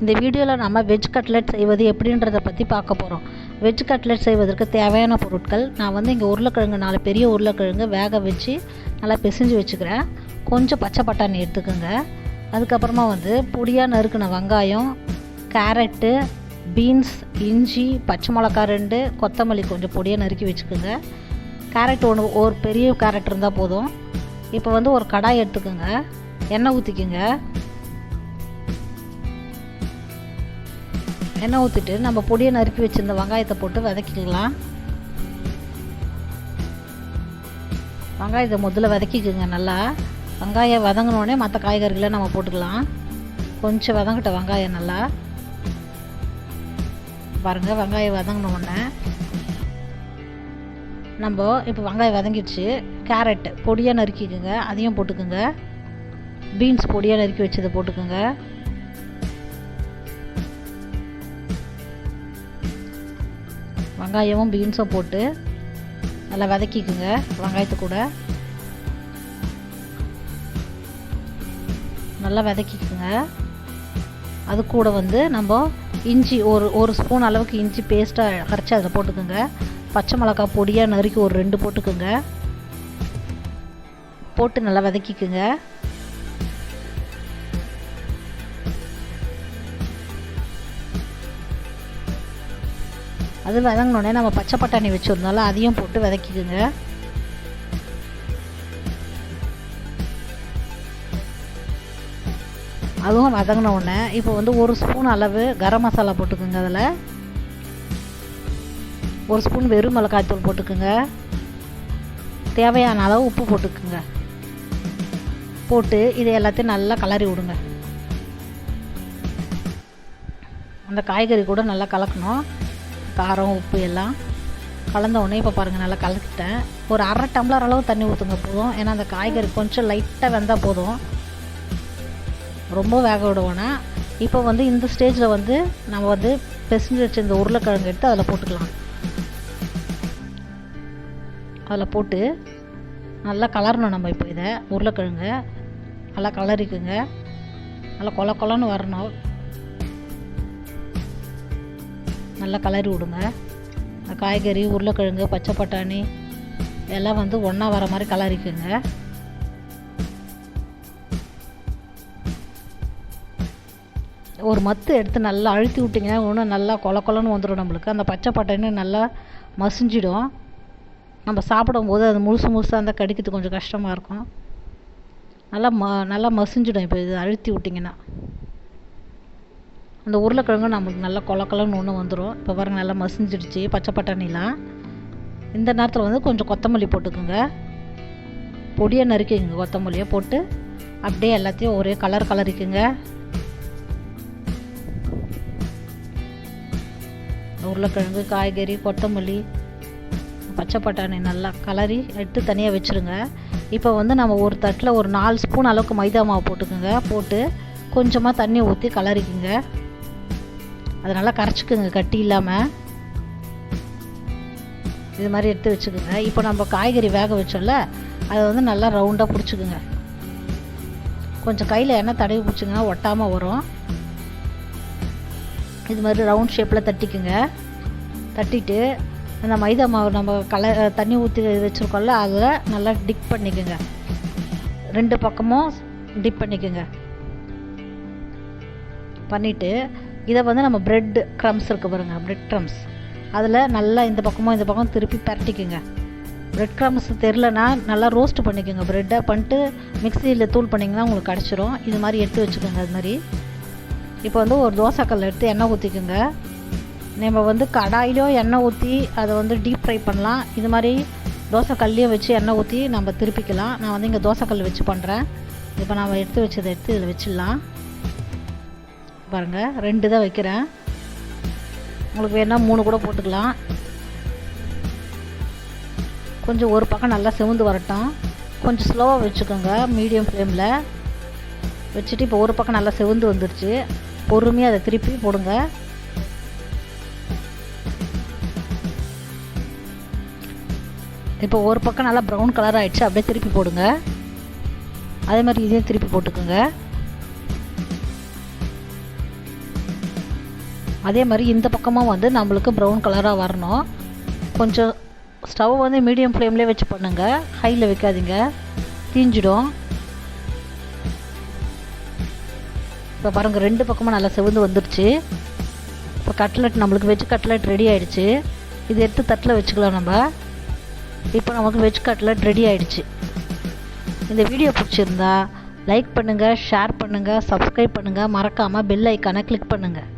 இந்த வீடியோவில் நம்ம வெஜ் கட்லெட் செய்வது எப்படின்றத பற்றி பார்க்க போகிறோம். வெஜ் கட்லெட் செய்வதற்கு தேவையான பொருட்கள், நான் வந்து இங்கே உருளைக்கிழங்கு 4 பெரிய உருளைக்கிழங்கு வேக வச்சு நல்லா பிசைஞ்சு வச்சுக்கிறேன். கொஞ்சம் பச்சை பட்டாணி எடுத்துக்கோங்க. அதுக்கப்புறமா வந்து பொடியாக நறுக்கின வெங்காயம், கேரட்டு, பீன்ஸ், இஞ்சி, பச்சை மிளகா 2, கொத்தமல்லி கொஞ்சம் பொடியாக நறுக்கி வச்சுக்கோங்க. கேரட் ஒரு பெரிய கேரட் இருந்தால் போதும். இப்போ வந்து ஒரு கடாய் எடுத்துக்கோங்க, எண்ணெய் ஊற்றிக்குங்க. எண்ணெய் ஊற்றிட்டு நம்ம பொடியை நறுக்கி வச்சுருந்த வெங்காயத்தை போட்டு வதக்கிக்கலாம். வெங்காயத்தை முதல்ல வதக்கிக்குங்க. நல்லா வெங்காயம் வதங்கினோடனே மற்ற காய்கறிகளை நம்ம போட்டுக்கலாம். கொஞ்சம் வதங்கிட்ட வெங்காயம் நல்லா பாருங்கள். வெங்காயம் வதங்கினோடனே நம்ம இப்போ வெங்காயம் வதங்கிடுச்சு. கேரட் பொடியாக நறுக்கிக்குங்க, அதையும் போட்டுக்குங்க. பீன்ஸ் பொடியாக நறுக்கி வச்சதை போட்டுக்குங்க. வெங்காயமும் பீன்ஸும் போட்டு நல்லா வதக்கிக்குங்க. வெங்காயத்து கூட நல்லா வதக்கிக்குங்க. அது கூட வந்து நம்ம இஞ்சி ஒரு ஸ்பூன் அளவுக்கு இஞ்சி பேஸ்ட்டாக கரைச்சி அதில் போட்டுக்குங்க. பச்சை மிளகா பொடியாக நறுக்கி ஒரு 2 போட்டுக்குங்க. போட்டு நல்லா வதக்கிக்குங்க. அது வதங்கினோடனே நம்ம பச்சை பட்டாணி வச்சுருந்தாலும் அதையும் போட்டு வதக்கிக்குங்க. அதுவும் வதங்கினோடனே இப்போ வந்து 1 ஸ்பூன் அளவு கரம் மசாலா போட்டுக்குங்க. அதில் 1 ஸ்பூன் வெறும் மிளகாய்த்தூள் போட்டுக்குங்க. தேவையான அளவு உப்பு போட்டுக்குங்க. போட்டு இதை எல்லாத்தையும் நல்லா கலரி விடுங்க. அந்த காய்கறி கூட நல்லா கலக்கணும். காரம் உப்பு எல்லாம் கலந்த உடனே இப்போ பாருங்கள் நல்லா கலக்கிட்டேன். ஒரு 1/2 டம்ளர் அளவு தண்ணி ஊற்றுங்க போதும். ஏன்னா அந்த காய்கறி கொஞ்சம் லைட்டாக வெந்தால் போதும், ரொம்ப வேக விடுவோன்னா. இப்போ வந்து இந்த ஸ்டேஜில் வந்து நம்ம வந்து பிசைஞ்சு வச்சு இந்த உருளைக்கிழங்கு எடுத்து அதில் போட்டுக்கலாம். அதில் போட்டு நல்லா கலரணும். நம்ம இப்போ இதை உருளைக்கிழங்கு நல்லா கலரிக்குங்க. நல்லா கொல கொலன்னு வரணும். நல்லா கலரி விடுங்க. காய்கறி, உருளைக்கிழங்கு, பச்சை பட்டாணி எல்லாம் வந்து ஒன்றா வர மாதிரி கலரிக்குங்க. ஒரு மத்து எடுத்து நல்லா அழுத்தி விட்டிங்கன்னா இன்னும் நல்லா கொல கொலன்னு வந்துடும் நம்மளுக்கு. அந்த பச்சை பட்டாணி நல்லா மசிஞ்சிடும். நம்ம சாப்பிடும்போது அது முழுசாக அந்த கடிக்கிறதுக்கு கொஞ்சம் கஷ்டமாக இருக்கும். நல்லா மசிஞ்சிடும். இப்போ இது அழுத்தி விட்டிங்கன்னா அந்த உருளைக்கிழங்கு நம்மளுக்கு நல்லா கொலன்னு ஒன்று வந்துடும். இப்போ பாருங்கள் நல்லா மசிஞ்சிடுச்சு பச்சை பட்டாணிலாம். இந்த நேரத்தில் வந்து கொஞ்சம் கொத்தமல்லி போட்டுக்குங்க. பொடியை நறுக்கிங்க. கொத்தமல்லியை போட்டு அப்படியே எல்லாத்தையும் ஒரே கலரிக்குங்க. உருளைக்கிழங்கு, காய்கறி, கொத்தமல்லி, பச்சை பட்டாணி நல்லா கலரி எடுத்து தனியாக வச்சுருங்க. இப்போ வந்து நம்ம ஒரு தட்டில் ஒரு 4 ஸ்பூன் அளவுக்கு மைதா மாவு போட்டுக்குங்க. போட்டு கொஞ்சமாக தண்ணி ஊற்றி கலரிக்குங்க. அது நல்லா கரைச்சிக்குங்க கட்டி இல்லாமல். இது மாதிரி எடுத்து வச்சுக்கோங்க. இப்போ நம்ம காய்கறி வேக வச்சோம்ல, அதை வந்து நல்லா ரவுண்டாக பிடிச்சிக்குங்க. கொஞ்சம் கையில் எண்ணெய் தடவி பிடிச்சிங்கன்னா ஒட்டாமல் வரும். இது மாதிரி ரவுண்ட் ஷேப்பில் தட்டிக்குங்க. தட்டிட்டு அந்த மைதா மாவு நம்ம தண்ணி ஊற்றி வச்சுருக்கோம்ல, அதில் நல்லா டிப் பண்ணிக்கோங்க. 2 பக்கமும் டிப் பண்ணிக்கோங்க. பண்ணிவிட்டு இதை வந்து நம்ம ப்ரெட் க்ரம்ஸ் இருக்குது பாருங்கள், ப்ரெட் க்ரம்ஸ், அதில் நல்லா இந்த பக்கம் திருப்பி பரட்டிக்குங்க. ப்ரெட் க்ரம்ஸ் தெரிலனா நல்லா ரோஸ்ட் பண்ணிக்கோங்க. ப்ரெட்டை பண்ணிட்டு மிக்சியில் தூள் பண்ணிங்கன்னா உங்களுக்கு கிடச்சிரும். இது மாதிரி எடுத்து வச்சுக்கோங்க. அது மாதிரி இப்போ வந்து ஒரு தோசைக்கல் எடுத்து எண்ணெய் ஊற்றிக்குங்க. நம்ம வந்து கடாயிலையோ எண்ணெய் ஊற்றி அதை வந்து டீப் ஃப்ரை பண்ணலாம். இது மாதிரி தோசைக்கல்லையும் வச்சு எண்ணெய் ஊற்றி நம்ம திருப்பிக்கலாம். நான் வந்து இங்கே தோசைக்கல் வச்சு பண்ணுறேன். இப்போ நம்ம எடுத்து வச்சதை எடுத்து இதில் வச்சிடலாம். பாருங்கள் 2 தான் வைக்கிறேன். உங்களுக்கு வேணால் 3 கூட போட்டுக்கலாம். கொஞ்சம் ஒரு பக்கம் நல்லா செவந்து வரட்டும். கொஞ்சம் ஸ்லோவாக வச்சுக்கோங்க, மீடியம் ஃப்ளேமில் வச்சுட்டு. இப்போ ஒரு பக்கம் நல்லா செவந்து வந்துடுச்சு. பொறுமையாக அதை திருப்பி போடுங்க. இப்போ ஒரு பக்கம் நல்லா ப்ரௌன் கலர் ஆகிடுச்சு. அப்படியே திருப்பி போடுங்க. அதே மாதிரி இதையும் திருப்பி போட்டுக்கோங்க. அதே மாதிரி இந்த பக்கமாக வந்து நம்மளுக்கு ப்ரௌன் கலராக வரணும். கொஞ்சம் ஸ்டவ் வந்து மீடியம் ஃப்ளேம்லேயே வச்சு பண்ணுங்கள், ஹையில் வைக்காதீங்க, தீஞ்சிடும். இப்போ பாருங்கள், 2 பக்கமும் நல்லா செவந்து வந்துடுச்சு. இப்போ கட்லெட் நம்மளுக்கு வெஜ் கட்லெட் ரெடி ஆகிடுச்சு. இது எடுத்து தட்டில் வச்சுக்கலாம் நம்ம. இப்போ நமக்கு வெஜ் கட்லெட் ரெடி ஆகிடுச்சு. இந்த வீடியோ பிடிச்சிருந்தா லைக் பண்ணுங்கள், ஷேர் பண்ணுங்கள், சப்ஸ்கிரைப் பண்ணுங்கள், மறக்காமல் பெல் ஐக்கானை கிளிக் பண்ணுங்கள்.